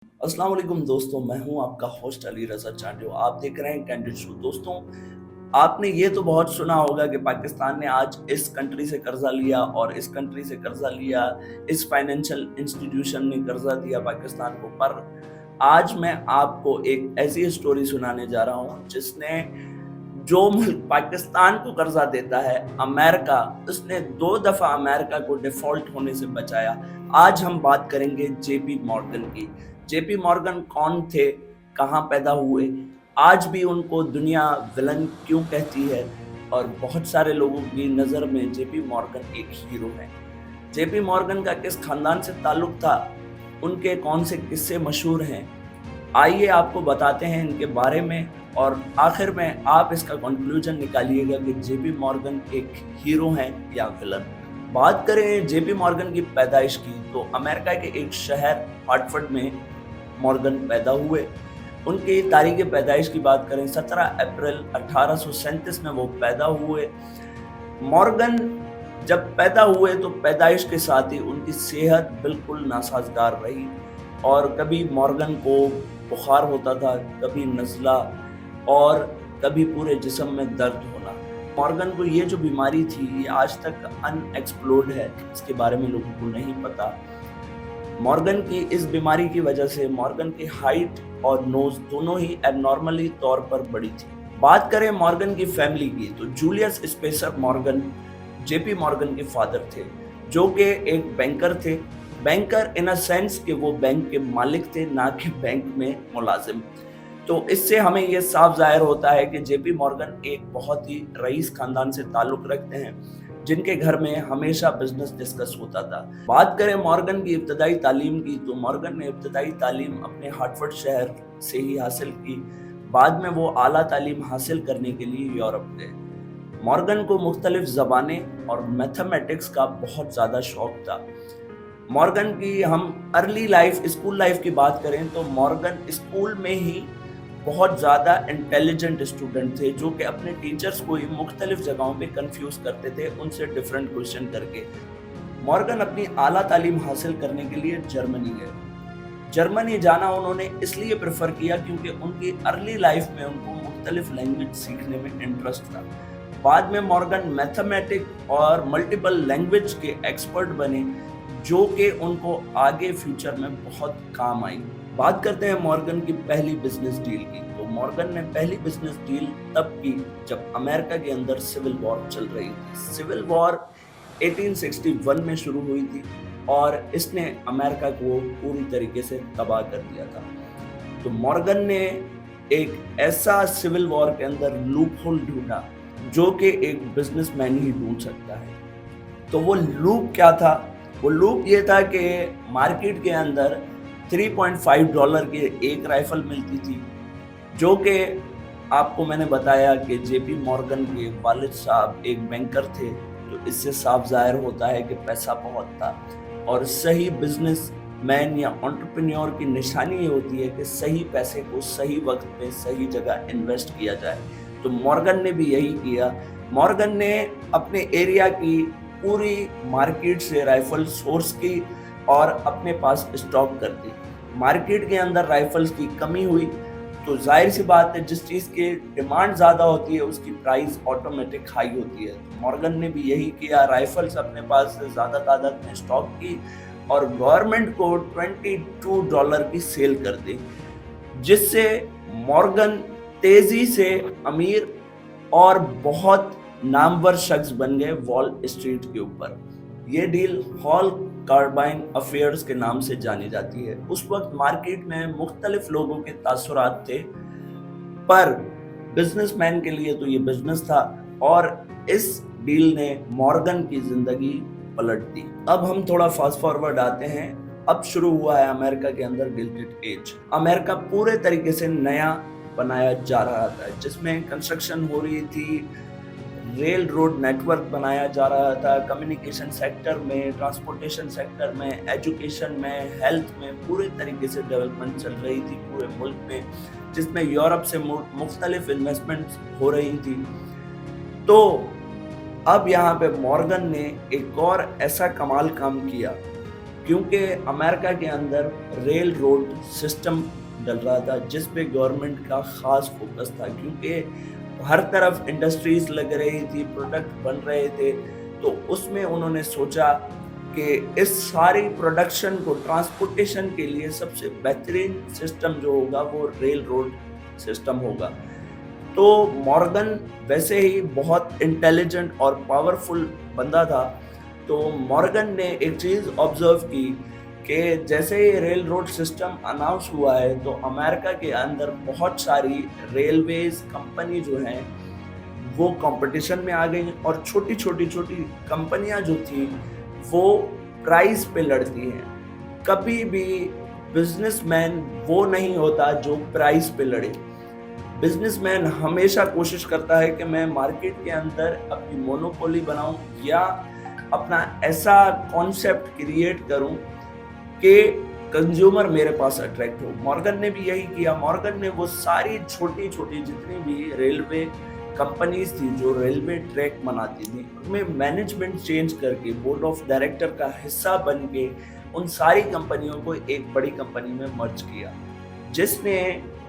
अस्सलाम वालेकुम दोस्तों, मैं हूं आपका होस्ट अली रज़ा चांडियो। आप देख रहे हैं कैंडिड शो। दोस्तों, आपने ये तो बहुत सुना होगा कि पाकिस्तान ने आज इस कंट्री से कर्जा लिया और इस कंट्री से कर्जा लिया, इस फाइनेंशियल इंस्टीट्यूशन ने कर्जा दिया पाकिस्तान को। पर आज मैं आपको एक ऐसी स्टोरी सुनाने जा रहा हूं जिसने जो मुल्क पाकिस्तान को कर्जा देता है, अमेरिका, उसने 2 दफा अमेरिका को डिफॉल्ट होने से बचाया। आज हम बात करेंगे जेपी मॉर्गन की। जेपी मॉर्गन कौन थे, कहाँ पैदा हुए, आज भी उनको दुनिया विलन क्यों कहती है, और बहुत सारे लोगों की नज़र में जेपी मॉर्गन एक हीरो है। जेपी मॉर्गन का किस खानदान से ताल्लुक था, उनके कौन से किस्से मशहूर हैं, आइए आपको बताते हैं इनके बारे में, और आखिर में आप इसका कंक्लूजन निकालिएगा कि जेपी मॉर्गन एक हीरो हैं या विलन। बात करें जेपी मॉर्गन की पैदाइश की, तो अमेरिका के एक शहर हार्टफोर्ड में मॉर्गन पैदा हुए। उनकी तारीख पैदाइश की बात करें, 17 अप्रैल 1837 में वो पैदा हुए। मॉर्गन जब पैदा हुए तो पैदाइश के साथ ही उनकी सेहत बिल्कुल नासाजगार रही, और कभी मॉर्गन को बुखार होता था, कभी नज़ला, और कभी पूरे जिस्म में दर्द होना। मॉर्गन को ये जो बीमारी थी, ये आज तक अनएक्सप्लोर्ड है, इसके बारे में लोगों को नहीं पता। मॉर्गन की इस बीमारी की वजह से मॉर्गन की हाइट और नोज दोनों ही एबनॉर्मली तौर पर बड़ी थी। बात करें मॉर्गन की फैमिली की, तो Julius spacer Morgan JP Morgan के फादर थे, जो कि एक बैंकर थे। बैंकर इन अ सेंस कि वो बैंक के मालिक थे, ना कि बैंक में मुलाजिम। तो इससे हमें ये साफ जाहिर होता है कि जेपी मॉर्गन एक बहुत ही रईस खानदान से ताल्लुक रखते हैं, जिनके घर में हमेशा बिजनेस डिस्कस होता था। बात करें मॉर्गन की इब्तदाई तालीम की, तो मॉर्गन ने इब्तदाई तालीम अपने हार्टफोर्ड शहर से ही हासिल की। बाद में वो आला तालीम हासिल करने के लिए यूरोप गए। मॉर्गन को मुख्तलिफ ज़बानें और मैथमेटिक्स का बहुत ज़्यादा शौक था। मॉर्गन की हम अर्ली लाइफ, स्कूल लाइफ की बात करें, तो मॉर्गन स्कूल में ही बहुत ज़्यादा इंटेलिजेंट स्टूडेंट थे, जो कि अपने टीचर्स को ही मुख्तलिफ जगहों पे कंफ्यूज करते थे, उनसे डिफरेंट क्वेश्चन करके। मॉर्गन अपनी आला तालीम हासिल करने के लिए जर्मनी गए। जर्मनी जाना उन्होंने इसलिए प्रेफर किया क्योंकि उनकी अर्ली लाइफ में उनको मुख्तलिफ लैंग्वेज सीखने में इंटरेस्ट था। बाद में मॉर्गन मैथमेटिक्स और मल्टीपल लैंग्वेज के एक्सपर्ट बने, जो कि उनको आगे फ्यूचर में बहुत काम आई। बात करते हैं मॉर्गन की पहली बिजनेस डील की। तो मॉर्गन ने पहली बिजनेस डील तब की जब अमेरिका के अंदर सिविल वॉर चल रही थी। सिविल वॉर 1861 में शुरू हुई थी और इसने अमेरिका को पूरी तरीके से तबाह कर दिया था। तो मॉर्गन ने एक ऐसा सिविल वॉर के अंदर लूप होल ढूंढा जो कि एक बिजनेसमैन ही ढूंढ सकता है। तो वो लूप क्या था? वो लूप ये था कि मार्केट के अंदर $3.5 की एक राइफल मिलती थी, जो कि आपको मैंने बताया कि जेपी मॉर्गन के वालिद साहब एक बैंकर थे, तो इससे साफ जाहिर होता है कि पैसा बहुत था। और सही बिजनेस मैन या एंटरप्रेन्योर की निशानी ये होती है कि सही पैसे को सही वक्त पे सही जगह इन्वेस्ट किया जाए। तो मॉर्गन ने भी यही किया। मॉर्गन ने अपने एरिया की पूरी मार्केट से राइफल सोर्स की और अपने पास स्टॉक कर दी। मार्केट के अंदर राइफल्स की कमी हुई, तो जाहिर सी बात है, जिस चीज़ की डिमांड ज़्यादा होती है उसकी प्राइस ऑटोमेटिक हाई होती है। तो मॉर्गन ने भी यही किया, राइफल्स अपने पास ज़्यादा तादाद में स्टॉक की और गवर्नमेंट को $22 की सेल कर दी, जिससे मॉर्गन तेज़ी से अमीर और बहुत नामवर शख्स बन गए वॉल स्ट्रीट के ऊपर। ये डील हॉल कार्बाइन अफेयर्स के नाम से जानी जाती है। उस वक्त मार्केट में मुख्तलिफ लोगों के तासुरात थे, पर बिजनेसमैन के लिए तो ये बिजनेस था, और इस डील ने मॉर्गन की जिंदगी पलट दी। अब हम थोड़ा फास्ट फॉरवर्ड आते हैं। अब शुरू हुआ है अमेरिका के अंदर गिल्टेड एज। अमेरिका पूरे तरीके से नया बनाया जा रहा था, जिसमें कंस्ट्रक्शन हो रही थी, रेल रोड नेटवर्क बनाया जा रहा था, कम्युनिकेशन सेक्टर में, ट्रांसपोर्टेशन सेक्टर में, एजुकेशन में, हेल्थ में पूरे तरीके से डेवलपमेंट चल रही थी पूरे मुल्क में, जिसमें यूरोप से मुख्तलिफ इन्वेस्टमेंट्स हो रही थी। तो अब यहाँ पे मॉर्गन ने एक और ऐसा कमाल काम किया क्योंकि अमेरिका के अंदर रेल रोड सिस्टम डल रहा था जिस पे गवर्नमेंट का ख़ास फोकस था, क्योंकि हर तरफ इंडस्ट्रीज लग रही थी, प्रोडक्ट बन रहे थे। तो उसमें उन्होंने सोचा कि इस सारी प्रोडक्शन को ट्रांसपोर्टेशन के लिए सबसे बेहतरीन सिस्टम जो होगा वो रेल रोड सिस्टम होगा। तो मॉर्गन वैसे ही बहुत इंटेलिजेंट और पावरफुल बंदा था। तो मॉर्गन ने एक चीज़ ऑब्जर्व की कि जैसे ही रेल रोड सिस्टम अनाउंस हुआ है तो अमेरिका के अंदर बहुत सारी रेलवेज कंपनी जो हैं वो कंपटीशन में आ गई और छोटी कंपनियां जो थी वो प्राइस पे लड़ती हैं। कभी भी बिजनेसमैन वो नहीं होता जो प्राइस पे लड़े। बिजनेसमैन हमेशा कोशिश करता है कि मैं मार्केट के अंदर अपनी मोनोपोली बनाऊं या अपना ऐसा कॉन्सेप्ट क्रिएट करूं कि कंज्यूमर मेरे पास अट्रैक्ट हो। मॉर्गन ने भी यही किया। मॉर्गन ने वो सारी छोटी जितनी भी रेलवे कंपनीज थी जो रेलवे ट्रैक बनाती थी उनमें मैनेजमेंट चेंज करके बोर्ड ऑफ डायरेक्टर का हिस्सा बन के उन सारी कंपनियों को एक बड़ी कंपनी में मर्ज किया, जिसने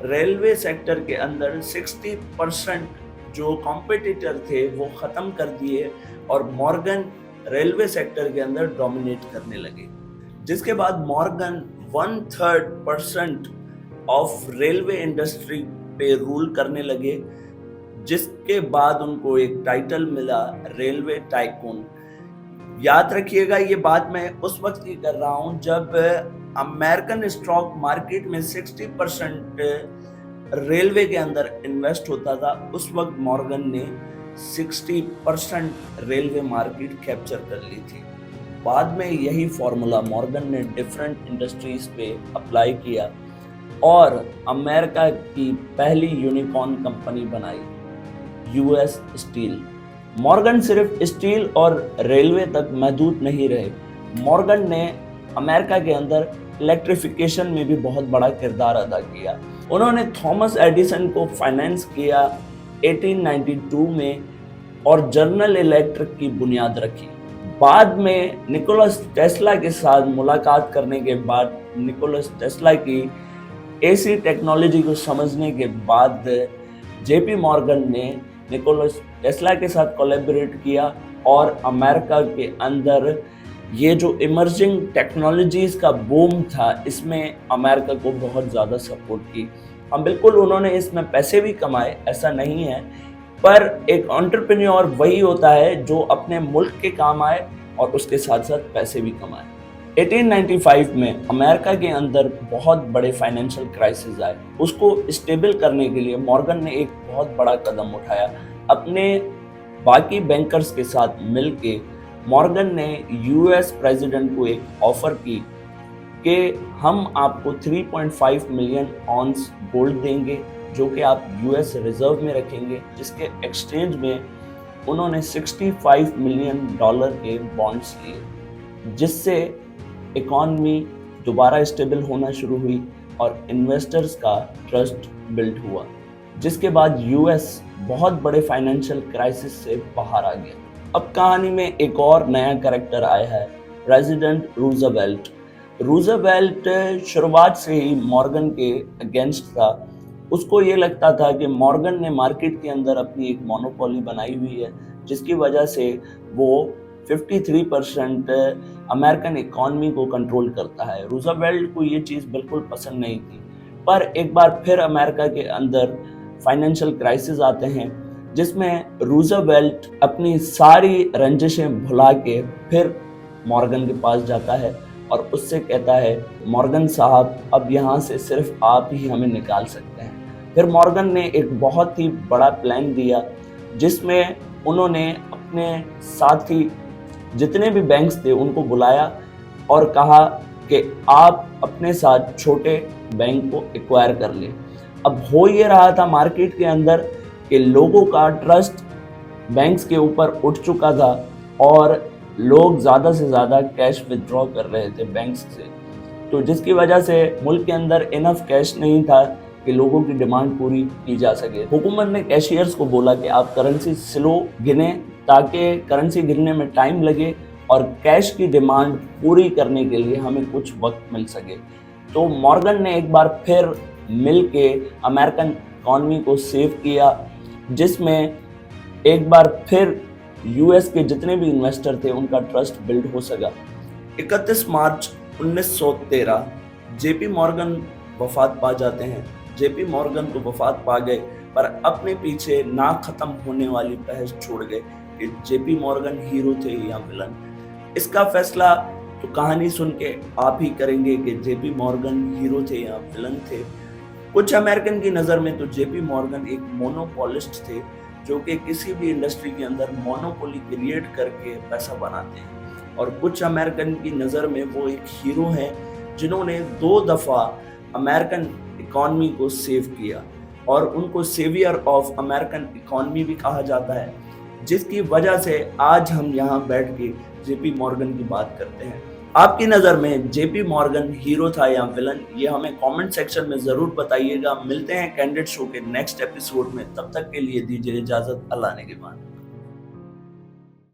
रेलवे सेक्टर के अंदर 60% जो कॉम्पिटिटर थे वो ख़त्म कर दिए और मॉर्गन रेलवे सेक्टर के अंदर डोमिनेट करने लगे। जिसके बाद मॉर्गन 1/3% ऑफ रेलवे इंडस्ट्री पे रूल करने लगे, जिसके बाद उनको एक टाइटल मिला रेलवे टाइकून। याद रखिएगा ये बात मैं उस वक्त की कर रहा हूँ जब अमेरिकन स्टॉक मार्केट में 60% रेलवे के अंदर इन्वेस्ट होता था। उस वक्त मॉर्गन ने 60% रेलवे मार्केट कैप्चर कर ली थी। बाद में यही फॉर्मूला मॉर्गन ने डिफरेंट इंडस्ट्रीज पे अप्लाई किया और अमेरिका की पहली यूनिकॉर्न कंपनी बनाई, यूएस स्टील। मॉर्गन सिर्फ स्टील और रेलवे तक महदूद नहीं रहे। मॉर्गन ने अमेरिका के अंदर इलेक्ट्रिफिकेशन में भी बहुत बड़ा किरदार अदा किया। उन्होंने थॉमस एडिसन को फाइनेंस किया 1892 में और जनरल इलेक्ट्रिक की बुनियाद रखी। बाद में निकोलस टेस्ला के साथ मुलाकात करने के बाद, निकोलस टेस्ला की एसी टेक्नोलॉजी को समझने के बाद जेपी मॉर्गन ने निकोलस टेस्ला के साथ कोलैबोरेट किया और अमेरिका के अंदर ये जो इमर्जिंग टेक्नोलॉजीज का बूम था इसमें अमेरिका को बहुत ज़्यादा सपोर्ट की। हम बिल्कुल उन्होंने इसमें पैसे भी कमाए, ऐसा नहीं है, पर एक एंटरप्रेन्योर वही होता है जो अपने मुल्क के काम आए और उसके साथ साथ पैसे भी कमाए। 1895 में अमेरिका के अंदर बहुत बड़े फाइनेंशियल क्राइसिस आए। उसको स्टेबल करने के लिए मॉर्गन ने एक बहुत बड़ा कदम उठाया। अपने बाकी बैंकर्स के साथ मिलके मॉर्गन ने यूएस प्रेसिडेंट को एक ऑफर की कि हम आपको 3.5 मिलियन ऑन्स गोल्ड देंगे जो कि आप यूएस रिजर्व में रखेंगे, जिसके एक्सचेंज में उन्होंने $65 मिलियन के बॉन्ड्स लिए, जिससे इकॉनमी दोबारा स्टेबल होना शुरू हुई और इन्वेस्टर्स का ट्रस्ट बिल्ड हुआ, जिसके बाद यूएस बहुत बड़े फाइनेंशियल क्राइसिस से बाहर आ गया। अब कहानी में एक और नया कैरेक्टर आया है, प्रेसिडेंट रूजवेल्ट। रूजवेल्ट शुरुआत से ही मॉर्गन के अगेंस्ट था। उसको ये लगता था कि मॉर्गन ने मार्केट के अंदर अपनी एक मोनोपोली बनाई हुई है, जिसकी वजह से वो 53% अमेरिकन इकॉनमी को कंट्रोल करता है। रूजवेल्ट को ये चीज़ बिल्कुल पसंद नहीं थी। पर एक बार फिर अमेरिका के अंदर फाइनेंशियल क्राइसिस आते हैं, जिसमें रूजवेल्ट अपनी सारी रंजिशें भुला के फिर मॉर्गन के पास जाता है और उससे कहता है, मॉर्गन साहब अब यहाँ से सिर्फ आप ही हमें निकाल सकते हैं। फिर मॉर्गन ने एक बहुत ही बड़ा प्लान दिया, जिसमें उन्होंने अपने साथी जितने भी बैंक्स थे उनको बुलाया और कहा कि आप अपने साथ छोटे बैंक को एक्वायर कर लें। अब हो ये रहा था मार्केट के अंदर कि लोगों का ट्रस्ट बैंक्स के ऊपर उठ चुका था और लोग ज़्यादा से ज़्यादा कैश विथड्रॉ कर रहे थे बैंक्स से, तो जिसकी वजह से मुल्क के अंदर इनफ कैश नहीं था कि लोगों की डिमांड पूरी की जा सके। हुकूमत ने कैशियर्स को बोला कि आप करेंसी स्लो गिने ताकि करेंसी गिनने में टाइम लगे और कैश की डिमांड पूरी करने के लिए हमें कुछ वक्त मिल सके। तो मॉर्गन ने एक बार फिर मिल के अमेरिकन इकॉनमी को सेव किया, जिसमें एक बार फिर यूएस के जितने भी इन्वेस्टर थे उनका ट्रस्ट बिल्ड हो सका। 31 मार्च 1913 जेपी मॉर्गन वफात पा जाते हैं। जेपी मॉर्गन तो वफात पा गए, पर अपने पीछे ना खत्म होने वाली बहस छोड़ गए कि जेपी मॉर्गन हीरो थे या विलन। इसका फैसला तो कहानी सुन के आप ही करेंगे कि जेपी मॉर्गन हीरो थे या विलन थे। कुछ अमेरिकन की नज़र में तो जेपी मॉर्गन एक मोनोपोलिस्ट थे, जो कि किसी भी इंडस्ट्री के अंदर मोनोपोली क्रिएट करके पैसा बनाते हैं, और कुछ अमेरिकन की नज़र में वो एक हीरो हैं जिन्होंने 2 दफ़ा अमेरिकन इकॉनमी को सेव किया, और उनको सेवियर ऑफ अमेरिकन इकॉनमी भी कहा जाता है, जिसकी वजह से आज हम यहाँ बैठ के जेपी मॉर्गन की बात करते हैं। आपकी नज़र में जेपी मॉर्गन हीरो था या विलन, ये हमें कमेंट सेक्शन में ज़रूर बताइएगा। मिलते हैं कैंडिड शो के नेक्स्ट एपिसोड में, तब तक के लिए दीजिए इजाज़त। अल्लाह ने के बाद।